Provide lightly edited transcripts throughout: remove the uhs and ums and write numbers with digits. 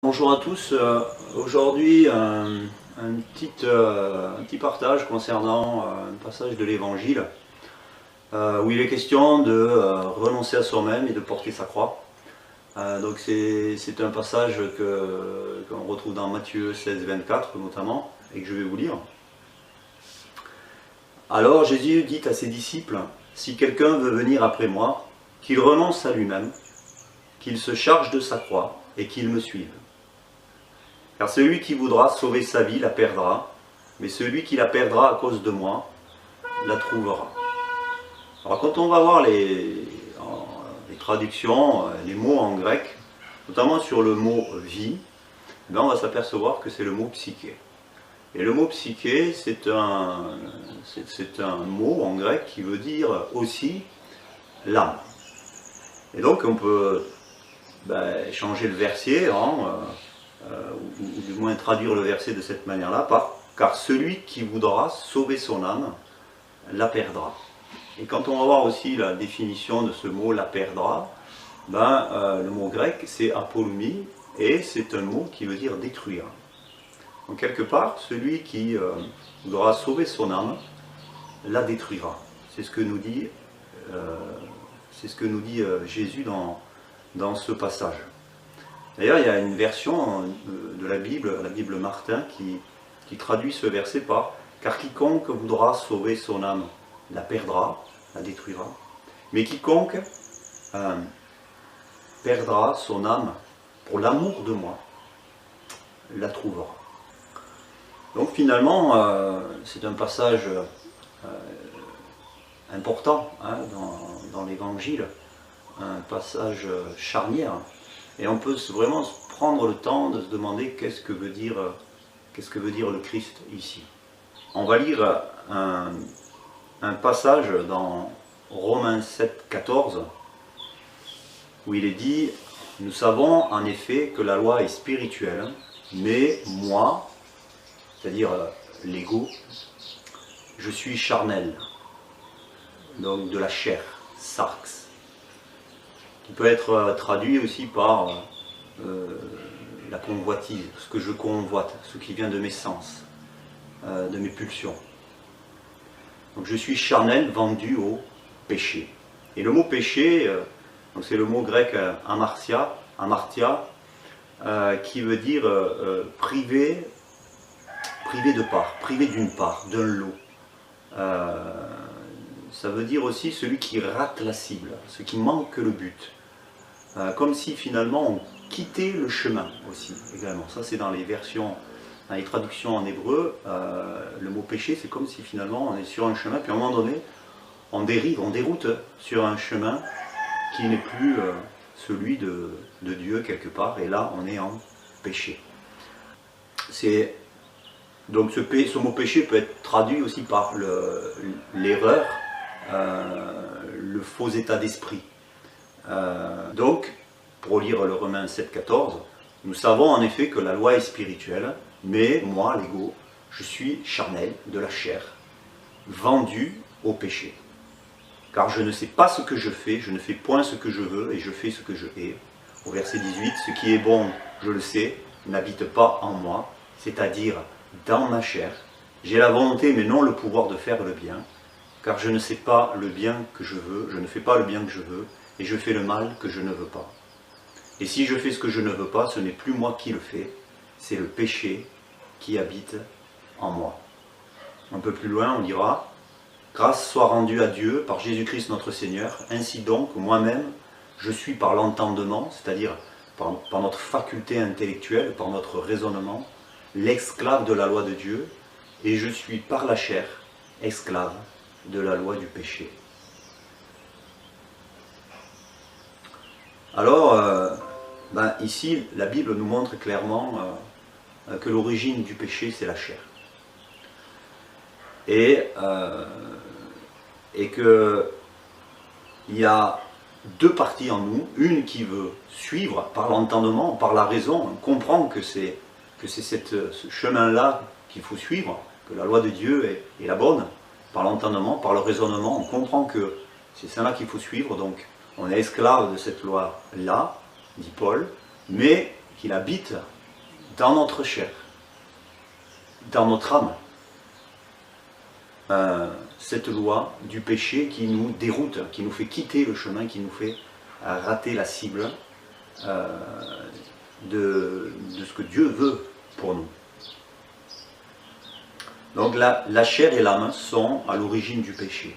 Bonjour à tous, aujourd'hui un petit partage concernant un passage de l'Évangile où il est question de renoncer à soi-même et de porter sa croix. Donc c'est un passage qu'on retrouve dans Matthieu 16, 24 notamment, et que je vais vous lire. Alors Jésus dit à ses disciples, « Si quelqu'un veut venir après moi, qu'il renonce à lui-même, qu'il se charge de sa croix et qu'il me suive. Car celui qui voudra sauver sa vie la perdra, mais celui qui la perdra à cause de moi la trouvera. » Alors quand on va voir les traductions, les mots en grec, notamment sur le mot vie, on va s'apercevoir que c'est le mot psyché. Et le mot psyché, c'est un mot en grec qui veut dire aussi l'âme. Et donc on peut changer le verset, ou du moins traduire le verset de cette manière-là, car celui qui voudra sauver son âme la perdra. Et quand on va voir aussi la définition de ce mot la perdra, le mot grec c'est apolumi, et c'est un mot qui veut dire détruire. Donc quelque part, celui qui voudra sauver son âme la détruira. C'est ce que nous dit, Jésus dans ce passage. D'ailleurs, il y a une version de la Bible Martin, qui traduit ce verset par « Car quiconque voudra sauver son âme la perdra, la détruira, mais quiconque perdra son âme pour l'amour de moi, la trouvera. » Donc finalement, c'est un passage important dans l'Évangile, un passage charnière. Et on peut vraiment prendre le temps de se demander qu'est-ce que veut dire le Christ ici. On va lire un passage dans Romains 7, 14, où il est dit « Nous savons en effet que la loi est spirituelle, mais moi, c'est-à-dire l'ego, je suis charnel, donc de la chair, sarx ». Qui peut être traduit aussi par la convoitise, ce que je convoite, ce qui vient de mes sens, de mes pulsions. Donc je suis charnel, vendu au péché. Et le mot péché, c'est le mot grec amartia, qui veut dire privé de part, privé d'une part, d'un lot. Ça veut dire aussi celui qui rate la cible, ce qui manque le but. Comme si finalement on quittait le chemin aussi, également. Ça c'est dans les versions, dans les traductions en hébreu, le mot péché c'est comme si finalement on est sur un chemin, puis à un moment donné, on dérive, on déroute sur un chemin qui n'est plus celui de Dieu quelque part, et là on est en péché. Donc ce mot péché peut être traduit aussi par l'erreur, le faux état d'esprit. Donc, pour lire le Romains 7, 14, nous savons en effet que la loi est spirituelle, mais moi, l'ego, je suis charnel, de la chair, vendu au péché. Car je ne sais pas ce que je fais, je ne fais point ce que je veux, et je fais ce que je hais. Au verset 18, ce qui est bon, je le sais, n'habite pas en moi, c'est-à-dire dans ma chair. J'ai la volonté, mais non le pouvoir de faire le bien, car je ne sais pas le bien que je veux, je ne fais pas le bien que je veux, et je fais le mal que je ne veux pas. Et si je fais ce que je ne veux pas, ce n'est plus moi qui le fais, c'est le péché qui habite en moi. Un peu plus loin, on dira « Grâce soit rendue à Dieu par Jésus-Christ notre Seigneur, ainsi donc, moi-même, je suis par l'entendement, c'est-à-dire par notre faculté intellectuelle, par notre raisonnement, l'esclave de la loi de Dieu, et je suis par la chair, esclave de la loi du péché. » Alors, ici, la Bible nous montre clairement que l'origine du péché, c'est la chair. Et qu'il y a deux parties en nous, une qui veut suivre par l'entendement, par la raison, on comprend que c'est ce chemin-là qu'il faut suivre, que la loi de Dieu est la bonne, par l'entendement, par le raisonnement, on comprend que c'est ça-là qu'il faut suivre, donc on est esclave de cette loi-là, dit Paul, mais qu'il habite dans notre chair, dans notre âme. Cette loi du péché qui nous déroute, qui nous fait quitter le chemin, qui nous fait rater la cible de ce que Dieu veut pour nous. Donc la chair et l'âme sont à l'origine du péché.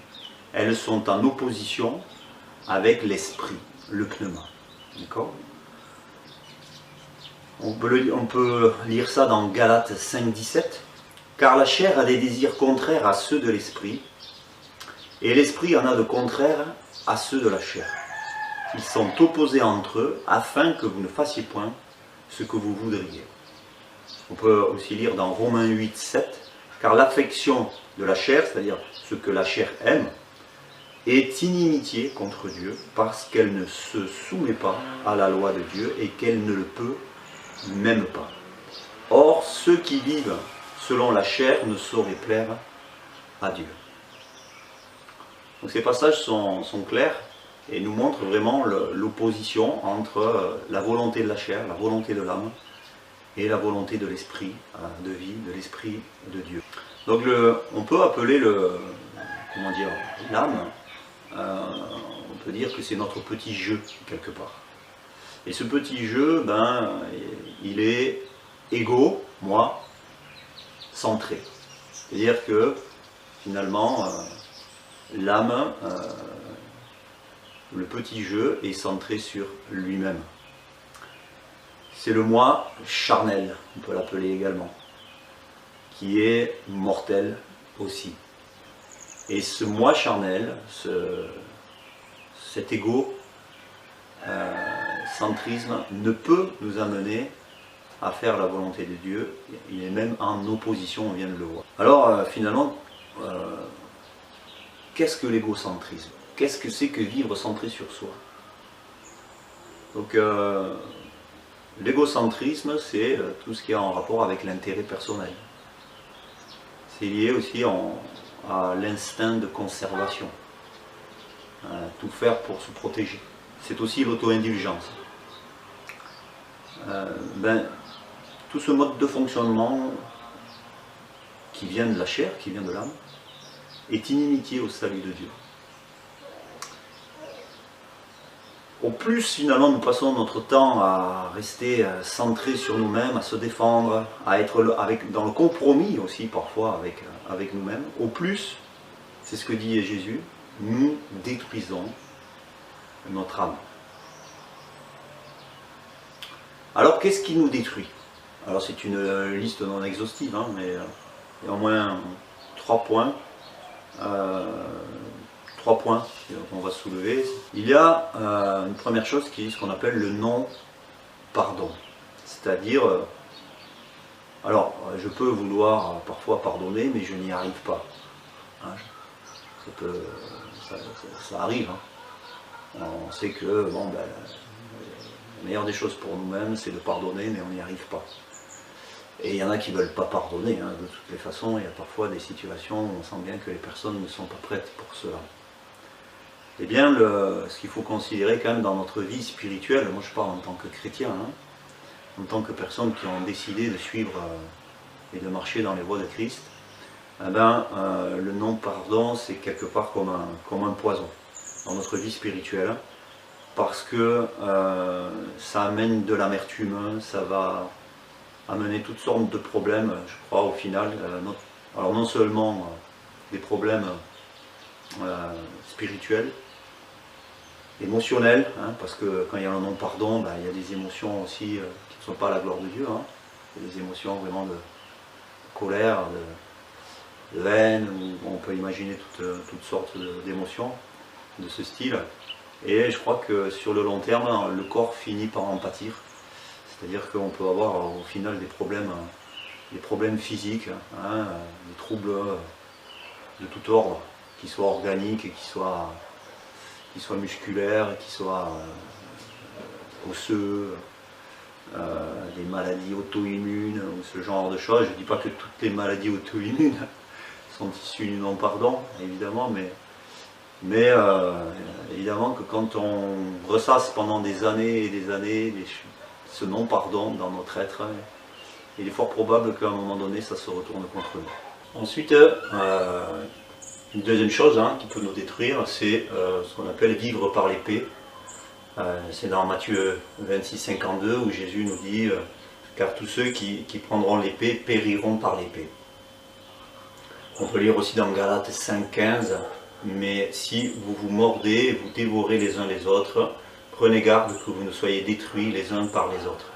Elles sont en opposition avec l'esprit, le pneuma. D'accord ? On peut lire ça dans Galates 5,17. Car la chair a des désirs contraires à ceux de l'esprit, et l'esprit en a de contraires à ceux de la chair. Ils sont opposés entre eux, afin que vous ne fassiez point ce que vous voudriez. On peut aussi lire dans Romains 8,7. Car l'affection de la chair, c'est-à-dire ce que la chair aime, est inimitié contre Dieu, parce qu'elle ne se soumet pas à la loi de Dieu, et qu'elle ne le peut même pas. Or, ceux qui vivent selon la chair ne sauraient plaire à Dieu. Donc ces passages sont clairs et nous montrent vraiment l'opposition entre la volonté de la chair, la volonté de l'âme et la volonté de l'esprit de vie, de l'esprit de Dieu. Donc on peut appeler l'âme, on peut dire que c'est notre petit jeu quelque part. Et ce petit jeu, il est égo, moi, centré. C'est-à-dire que finalement, l'âme, le petit jeu est centré sur lui-même. C'est le moi charnel, on peut l'appeler également, qui est mortel aussi. Et ce moi charnel, cet égocentrisme ne peut nous amener à faire la volonté de Dieu. Il est même en opposition, on vient de le voir. Alors finalement, qu'est-ce que l'égocentrisme? Qu'est-ce que c'est que vivre centré sur soi? Donc l'égocentrisme, c'est tout ce qui est en rapport avec l'intérêt personnel. C'est lié aussi à l'instinct de conservation. Tout faire pour se protéger. C'est aussi l'auto-indulgence. Tout ce mode de fonctionnement qui vient de la chair, qui vient de l'âme, est inimitié au salut de Dieu. Au plus finalement nous passons notre temps à rester centrés sur nous-mêmes, à se défendre, à être dans le compromis aussi parfois avec nous-mêmes, au plus, c'est ce que dit Jésus, nous détruisons notre âme. Alors qu'est-ce qui nous détruit? Alors c'est une liste non exhaustive, mais il y a au moins 3 points. 3 points qu'on va soulever. Il y a une première chose qui est ce qu'on appelle le non-pardon. C'est-à-dire, alors je peux vouloir parfois pardonner, mais je n'y arrive pas. Ça arrive. On sait que la meilleure des choses pour nous-mêmes, c'est de pardonner, mais on n'y arrive pas. Et il y en a qui ne veulent pas pardonner, de toutes les façons. Il y a parfois des situations où on sent bien que les personnes ne sont pas prêtes pour cela. Eh bien, ce qu'il faut considérer quand même dans notre vie spirituelle, moi je parle en tant que chrétien, en tant que personnes qui ont décidé de suivre et de marcher dans les voies de Christ, le non-pardon c'est quelque part comme un poison dans notre vie spirituelle, parce que ça amène de l'amertume, ça va amener toutes sortes de problèmes, je crois, au final. Alors non seulement des problèmes spirituels, émotionnels, parce que quand il y a un non-pardon, il y a des émotions aussi qui ne sont pas à la gloire de Dieu. Il y a des émotions vraiment de colère, de haine, où on peut imaginer toutes sortes d'émotions de ce style. Et je crois que sur le long terme, le corps finit par en pâtir. C'est-à-dire qu'on peut avoir au final des problèmes physiques, des troubles de tout ordre, qui soient organiques, et qui soient musculaires, qui soient osseux, des maladies auto-immunes ou ce genre de choses. Je ne dis pas que toutes les maladies auto-immunes sont issues du non-pardon, évidemment, mais évidemment que quand on ressasse pendant des années et des années ce non-pardon dans notre être. Il est fort probable qu'à un moment donné, ça se retourne contre nous. Ensuite, une deuxième chose qui peut nous détruire, c'est ce qu'on appelle vivre par l'épée. C'est dans Matthieu 26, 52 où Jésus nous dit car tous ceux qui prendront l'épée périront par l'épée. On peut lire aussi dans Galates 5, 15, mais si vous vous mordez et vous dévorez les uns les autres, prenez garde que vous ne soyez détruits les uns par les autres.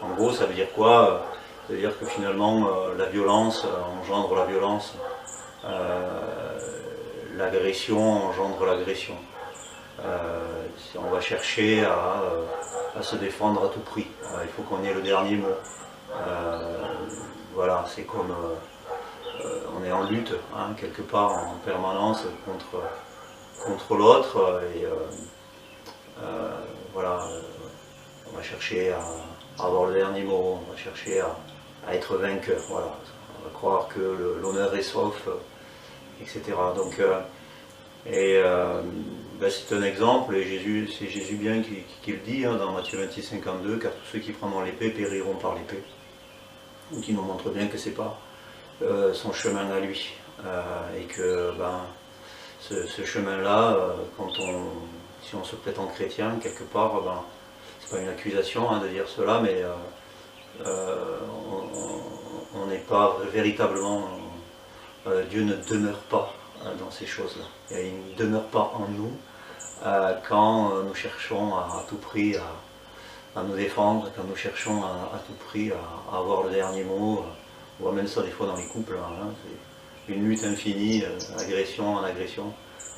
En gros, ça veut dire quoi? Ça veut dire que finalement, la violence engendre la violence, l'agression engendre l'agression. On va chercher à se défendre à tout prix. Il faut qu'on ait le dernier mot. Voilà, c'est comme on est en lutte quelque part en permanence contre l'autre et voilà, on va chercher à avoir le dernier mot, on va chercher à être vainqueur. Voilà, on va croire que l'honneur est sauf, etc. Donc c'est un exemple, et c'est Jésus bien qui le dit dans Matthieu 26, 52, car tous ceux qui prendront l'épée périront par l'épée. Donc il nous montre bien que c'est pas son chemin à lui, et que ce chemin-là, si on se prétend chrétien, quelque part, c'est pas une accusation de dire cela, mais on n'est pas véritablement, Dieu ne demeure pas dans ces choses-là. Il ne demeure pas en nous quand nous cherchons à tout prix à nous défendre, quand nous cherchons à tout prix à avoir le dernier mot. On voit même ça des fois dans les couples, c'est une lutte infinie, agression en agression,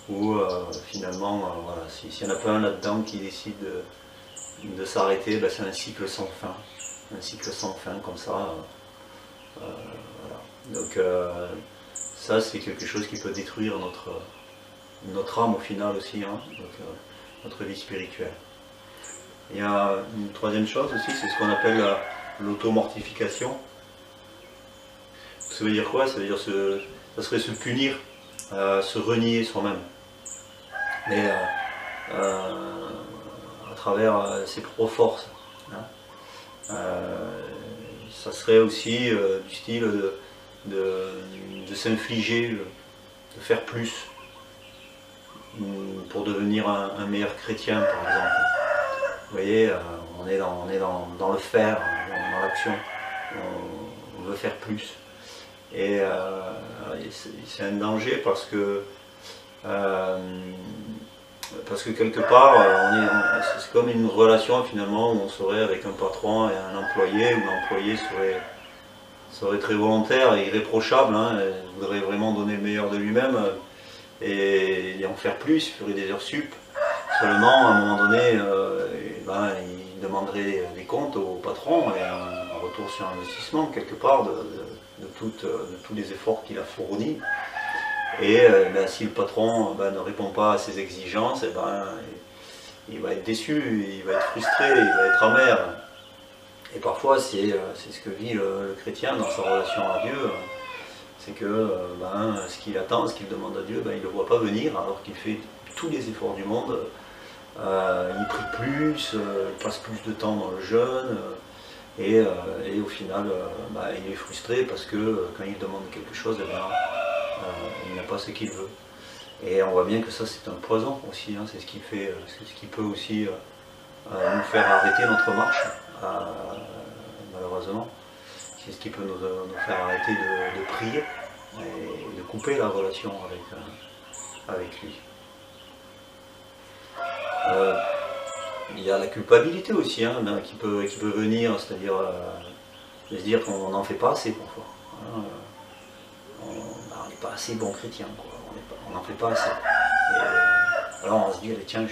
où finalement, voilà, s'il n'y en a pas un là-dedans qui décide de s'arrêter, c'est un cycle sans fin. Un cycle sans fin comme ça. Voilà. Donc ça c'est quelque chose qui peut détruire notre âme au final aussi, donc, notre vie spirituelle. Il y a une troisième chose aussi, c'est ce qu'on appelle l'automortification. Ça veut dire quoi? Ça veut dire ça serait se punir, se renier soi-même. Mais à travers ses propres forces. Ça serait aussi du style de s'infliger, de faire plus pour devenir un meilleur chrétien, par exemple. Vous voyez, on est dans le faire, dans l'action, on veut faire plus. Et c'est un danger parce que quelque part, c'est comme une relation finalement où on serait avec un patron et un employé, où l'employé serait très volontaire et irréprochable, il voudrait vraiment donner le meilleur de lui-même et en faire plus, il ferait des heures sup. Seulement, à un moment donné, il demanderait des comptes au patron et un retour sur investissement quelque part de tous les efforts qu'il a fournis. Et si le patron ne répond pas à ses exigences, il va être déçu, il va être frustré, il va être amer. Et parfois c'est ce que vit le chrétien dans sa relation à Dieu, c'est que ce qu'il attend, ce qu'il demande à Dieu, il ne le voit pas venir alors qu'il fait tous les efforts du monde. Il prie plus, il passe plus de temps dans le jeûne, et au final il est frustré parce que quand il demande quelque chose, il n'a pas ce qu'il veut. Et on voit bien que ça c'est un poison aussi, c'est ce qui peut aussi nous faire arrêter notre marche, malheureusement. C'est ce qui peut nous faire arrêter de prier et de couper la relation avec lui. Il y a la culpabilité aussi qui peut venir, c'est-à-dire de se dire qu'on n'en fait pas assez parfois. On n'est pas assez bon chrétien, on n'en fait pas assez. Et, alors on se dit, tiens,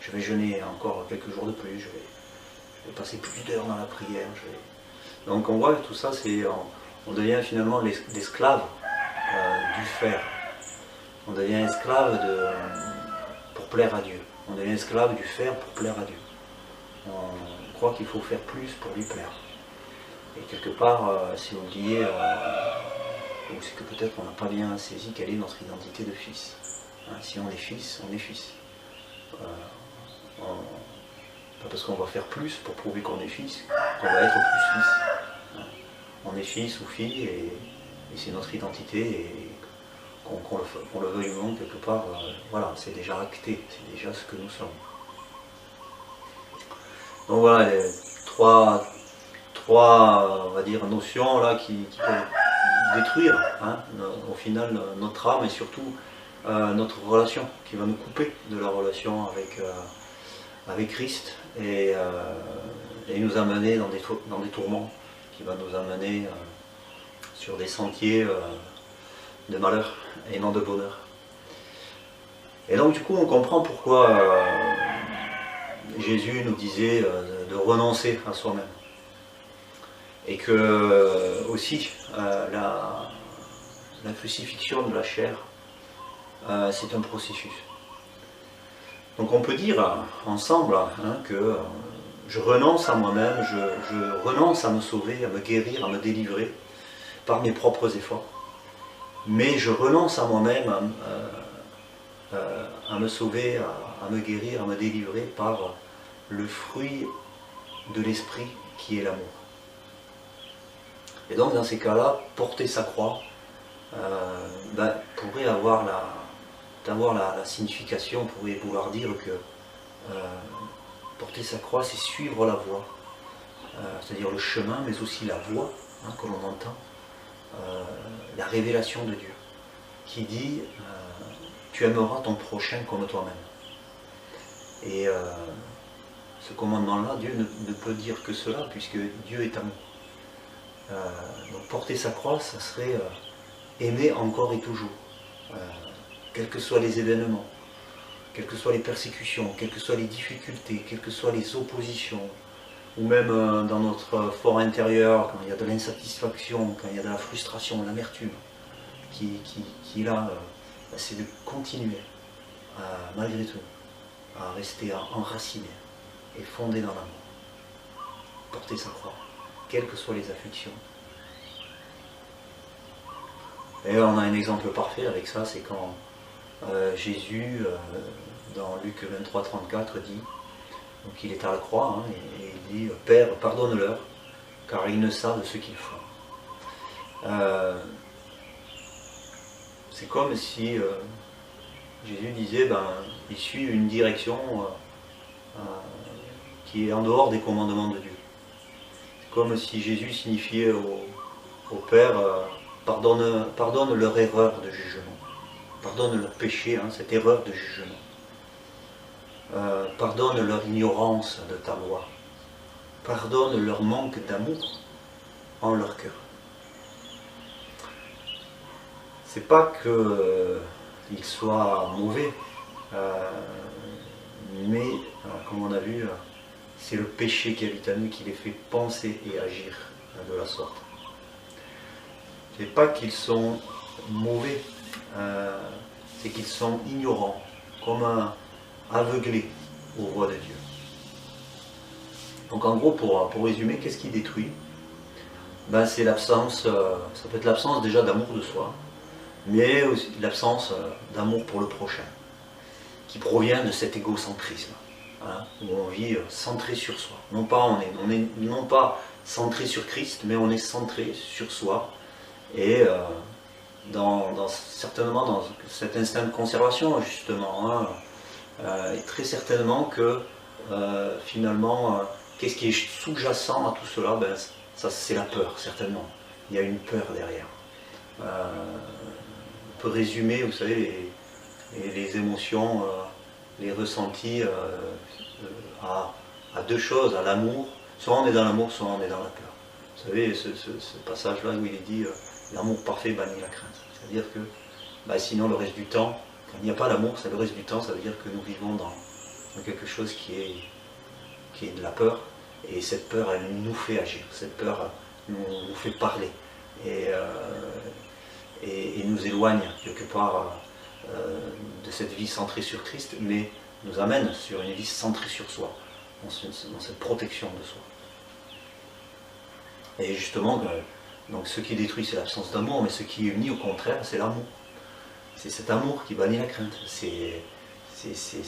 je vais jeûner encore quelques jours de plus, je vais passer plus d'heures dans la prière. Donc on voit que tout ça, on devient finalement l'esclave du faire. On devient esclave pour plaire à Dieu. On devient esclave du faire pour plaire à Dieu. On croit qu'il faut faire plus pour lui plaire. Et quelque part, c'est oublié, ou c'est que peut-être on n'a pas bien saisi quelle est notre identité de fils. Si on est fils, on est fils. pas parce qu'on va faire plus pour prouver qu'on est fils, qu'on va être plus fils. On est fils ou fille et c'est notre identité et qu'on le veuille ou non, quelque part, voilà, c'est déjà acté, c'est déjà ce que nous sommes. Donc voilà, les trois on va dire, notions là qui peuvent détruire au final notre âme et surtout notre relation, qui va nous couper de la relation avec Christ et nous amener dans des tourments, qui va nous amener sur des sentiers de malheur et non de bonheur. Et donc du coup on comprend pourquoi Jésus nous disait de renoncer à soi-même. Et que aussi la crucifixion de la chair, c'est un processus. Donc on peut dire ensemble que je renonce à moi-même, je renonce à me sauver, à me guérir, à me délivrer par mes propres efforts. Mais je renonce à moi-même à me sauver, à me guérir, à me délivrer par le fruit de l'esprit qui est l'amour. Et donc dans ces cas-là, porter sa croix pourrait avoir la signification, pourrait vouloir dire que porter sa croix, c'est suivre la voie, c'est-à-dire le chemin, mais aussi la voix que l'on entend, la révélation de Dieu, qui dit tu aimeras ton prochain comme toi-même. Et ce commandement-là, Dieu ne peut dire que cela, puisque Dieu est amour. Donc porter sa croix, ça serait aimer encore et toujours, quels que soient les événements, quelles que soient les persécutions, quelles que soient les difficultés, quelles que soient les oppositions, ou même dans notre fort intérieur, quand il y a de l'insatisfaction, quand il y a de la frustration, l'amertume, qui est là, c'est de continuer, malgré tout, à rester enraciné et fondé dans l'amour. Porter sa croix, quelles que soient les afflictions. Et on a un exemple parfait avec ça, c'est quand Jésus, dans Luc 23-34, dit, donc il est à la croix, et il dit « Père, pardonne-leur, car ils ne savent ce qu'ils font. » C'est comme si Jésus disait, il suit une direction qui est en dehors des commandements de Dieu. C'est comme si Jésus signifiait au Père, pardonne leur erreur de jugement, pardonne leur péché, cette erreur de jugement. Pardonne leur ignorance de ta loi, pardonne leur manque d'amour en leur cœur. C'est pas qu'ils soient mauvais, mais comme on a vu, c'est le péché qui habite à nous qui les fait penser et agir de la sorte. C'est pas qu'ils sont mauvais, c'est qu'ils sont ignorants, comme aveuglés aux voies de Dieu. Donc en gros, pour résumer, qu'est-ce qui détruit? C'est l'absence, ça peut être l'absence déjà d'amour de soi, mais aussi l'absence d'amour pour le prochain, qui provient de cet égocentrisme, où on vit centré sur soi. Non pas on est non pas centré sur Christ, mais on est centré sur soi, et certainement dans cet instinct de conservation, justement, et très certainement que finalement, qu'est-ce qui est sous-jacent à tout cela? Ça, c'est la peur, certainement. Il y a une peur derrière. On peut résumer, vous savez, les émotions, les ressentis à deux choses, à l'amour. Soit on est dans l'amour, soit on est dans la peur. Vous savez, ce passage-là où il est dit l'amour parfait bannit la crainte. C'est-à-dire que sinon, le reste du temps, quand il n'y a pas l'amour, le reste du temps, ça veut dire que nous vivons dans quelque chose qui est de la peur. Et cette peur, elle nous fait agir. Cette peur nous fait parler. Et nous éloigne quelque part de cette vie centrée sur Christ, mais nous amène sur une vie centrée sur soi, dans cette protection de soi. Et justement, donc ce qui détruit, c'est l'absence d'amour, mais ce qui unit, au contraire, c'est l'amour. C'est cet amour qui bannit la crainte. C'est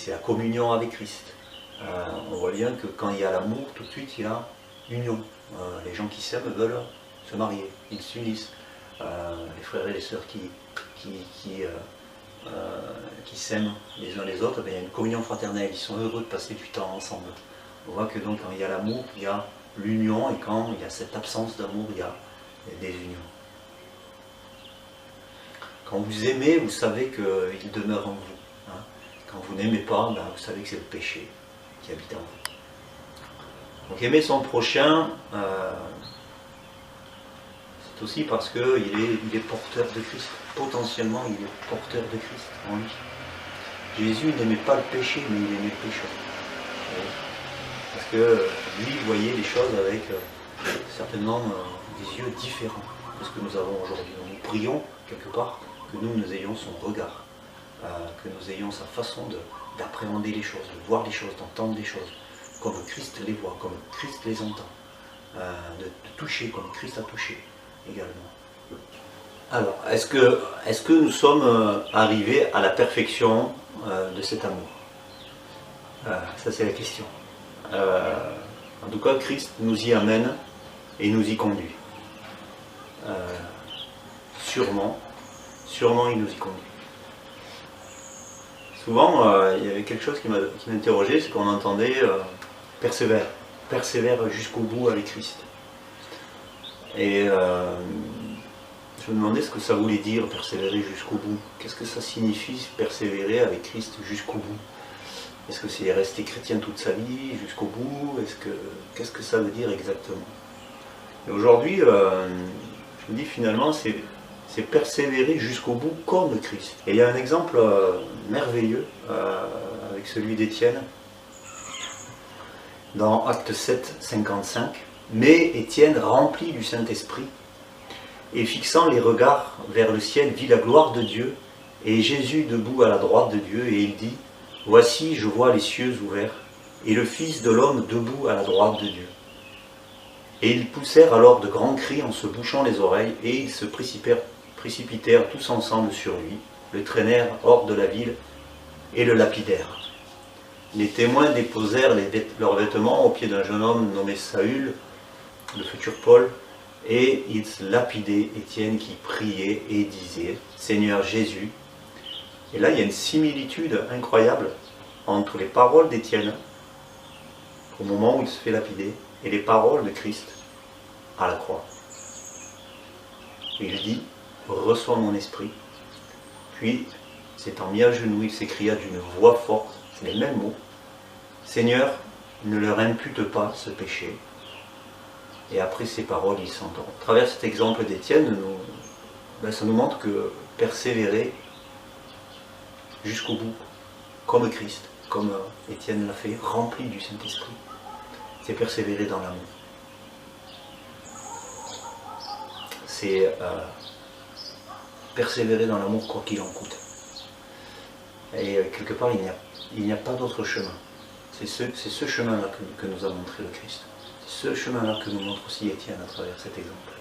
la communion avec Christ. on voit bien que quand il y a l'amour, tout de suite il y a l'union. Les gens qui s'aiment veulent se marier, ils s'unissent. Les frères et les sœurs qui s'aiment les uns les autres, il y a une communion fraternelle, ils sont heureux de passer du temps ensemble. On voit que donc quand il y a l'amour, il y a l'union, et quand il y a cette absence d'amour, il y a des unions. Quand vous aimez, vous savez qu'il demeure en vous. Hein. Quand vous n'aimez pas, vous savez que c'est le péché qui habite en vous. Donc aimer son prochain, c'est aussi parce qu'il est porteur de Christ. Potentiellement, il est porteur de Christ en lui. Jésus n'aimait pas le péché, mais il aimait le pécheur. Parce que lui voyait les choses avec certainement des yeux différents de ce que nous avons aujourd'hui. Nous prions quelque part que nous ayons son regard, que nous ayons sa façon d'appréhender les choses, de voir les choses, d'entendre les choses, comme Christ les voit, comme Christ les entend, de toucher comme Christ a touché également. Alors, est-ce que nous sommes arrivés à la perfection de cet amour? Ça c'est la question. En tout cas, Christ nous y amène et nous y conduit. Sûrement il nous y conduit. Souvent, il y avait quelque chose qui m'interrogeait, c'est qu'on entendait persévère jusqu'au bout avec Christ. Et je me demandais ce que ça voulait dire, persévérer jusqu'au bout. Qu'est-ce que ça signifie, persévérer avec Christ jusqu'au bout? Est-ce que c'est rester chrétien toute sa vie, jusqu'au bout? Qu'est-ce que ça veut dire exactement? Et aujourd'hui, je me dis finalement, c'est persévérer jusqu'au bout comme Christ. Et il y a un exemple merveilleux avec celui d'Étienne, dans Acte 7, 55. Mais Étienne, rempli du Saint-Esprit, et fixant les regards vers le ciel, vit la gloire de Dieu, et Jésus debout à la droite de Dieu, et il dit: Voici, je vois les cieux ouverts, et le Fils de l'homme debout à la droite de Dieu. Et ils poussèrent alors de grands cris en se bouchant les oreilles, et ils se précipitèrent tous ensemble sur lui, le traînèrent hors de la ville, et le lapidèrent. Les témoins déposèrent leurs vêtements aux pieds d'un jeune homme nommé Saül, le futur Paul, et ils lapidaient Étienne qui priait et disait: Seigneur Jésus. Et là il y a une similitude incroyable entre les paroles d'Étienne au moment où il se fait lapider et les paroles de Christ à la croix. Et il dit: reçois mon esprit. Puis, s'étant mis à genoux, il s'écria d'une voix forte, c'est les mêmes mots: Seigneur, ne leur impute pas ce péché. Et après ces paroles, il s'endort. À travers cet exemple d'Étienne, ça nous montre que persévérer jusqu'au bout, comme Christ, comme Étienne l'a fait, rempli du Saint-Esprit, c'est persévérer dans l'amour. C'est persévérer dans l'amour quoi qu'il en coûte. Et quelque part, il n'y a pas d'autre chemin. C'est ce chemin-là que nous a montré le Christ. C'est ce chemin-là que nous montre aussi Étienne à travers cet exemple.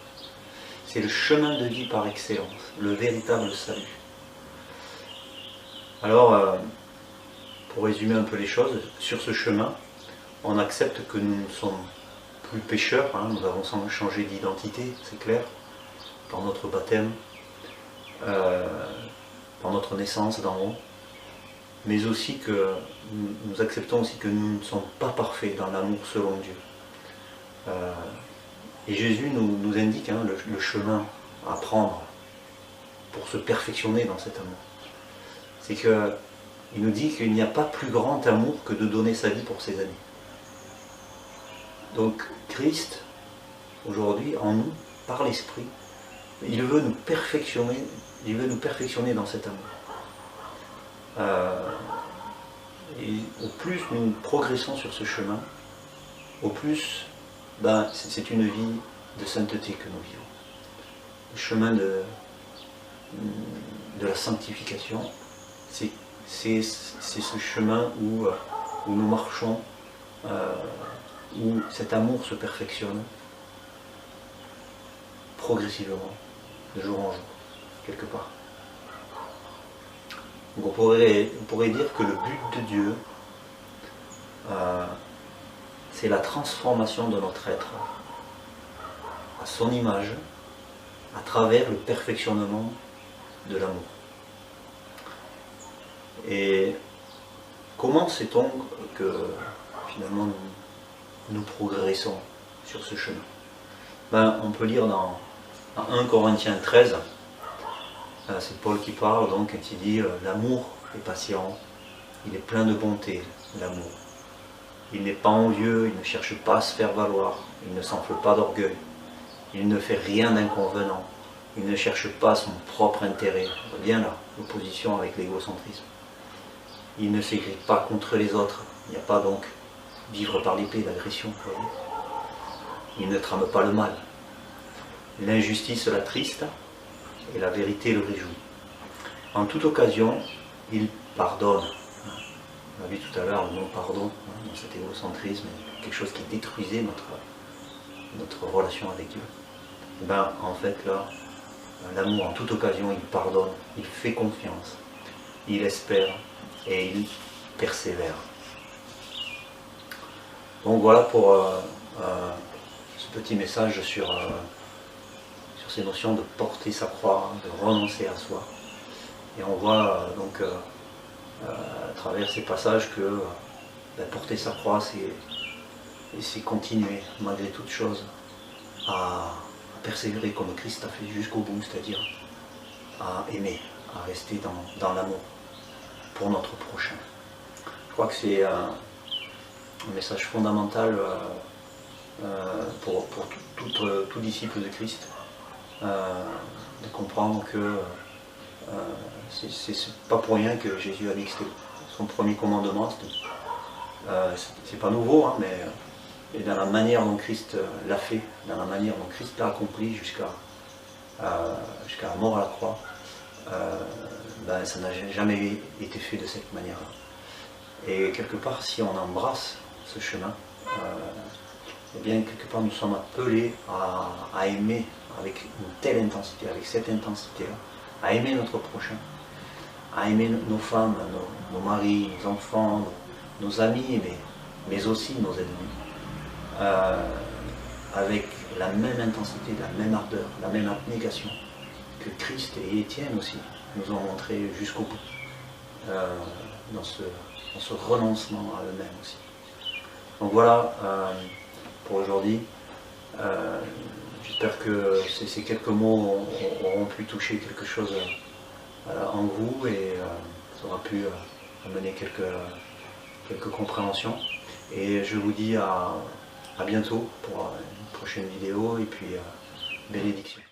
C'est le chemin de vie par excellence, le véritable salut. Alors, pour résumer un peu les choses, sur ce chemin, on accepte que nous ne sommes plus pécheurs, hein, nous avons changé d'identité, c'est clair, par notre baptême, par notre naissance d'en haut, mais aussi que nous acceptons aussi que nous ne sommes pas parfaits dans l'amour selon Dieu. Et Jésus nous indique le chemin à prendre pour se perfectionner dans cet amour. C'est qu'il nous dit qu'il n'y a pas plus grand amour que de donner sa vie pour ses amis. Donc Christ, aujourd'hui, en nous, par l'Esprit, il veut nous perfectionner dans cet amour. Et au plus nous progressons sur ce chemin, au plus c'est une vie de sainteté que nous vivons. Le chemin de la sanctification, c'est ce chemin où nous marchons, où cet amour se perfectionne progressivement, de jour en jour, quelque part. Donc on pourrait dire que le but de Dieu, c'est la transformation de notre être à son image à travers le perfectionnement de l'amour. Et comment sait-on que finalement nous progressons sur ce chemin? On peut lire dans 1 Corinthiens 13, c'est Paul qui parle, donc, qui dit l'amour est patient, il est plein de bonté, l'amour. Il n'est pas envieux, il ne cherche pas à se faire valoir, il ne s'enfle pas d'orgueil, il ne fait rien d'inconvenant, il ne cherche pas son propre intérêt. On voit bien là, l'opposition avec l'égocentrisme. Il ne s'irrite pas contre les autres, il n'y a pas donc vivre par l'épée d'agression. Il ne trame pas le mal. L'injustice l'attriste et la vérité le réjouit. En toute occasion, il pardonne. On a vu tout à l'heure le mot pardon, dans cet égocentrisme, quelque chose qui détruisait notre relation avec Dieu. Et en fait là, l'amour en toute occasion, il pardonne, il fait confiance, il espère et il persévère. Donc voilà pour ce petit message sur ces notions de porter sa croix, de renoncer à soi. Et on voit donc à travers ces passages que porter sa croix, c'est continuer malgré toute chose à persévérer comme Christ a fait jusqu'au bout, c'est-à-dire à aimer, à rester dans l'amour pour notre prochain. Je crois que c'est un message fondamental pour tout disciple de Christ, de comprendre que c'est pas pour rien que Jésus a dit que c'était son premier commandement. C'est pas nouveau, hein, mais dans la manière dont Christ l'a fait, dans la manière dont Christ l'a accompli jusqu'à la mort à la croix, ça n'a jamais été fait de cette manière-là. Et quelque part, si on embrasse ce chemin, eh bien quelque part nous sommes appelés à aimer avec une telle intensité, avec cette intensité-là, à aimer notre prochain, à aimer nos femmes, nos maris, nos enfants, nos amis, mais aussi nos ennemis, avec la même intensité, la même ardeur, la même abnégation que Christ et Étienne aussi nous ont montré jusqu'au bout, dans ce renoncement à eux-mêmes aussi. Donc voilà pour aujourd'hui. J'espère que ces quelques mots auront pu toucher quelque chose en vous et ça aura pu amener quelques compréhensions. Et je vous dis à bientôt pour une prochaine vidéo et puis bénédiction.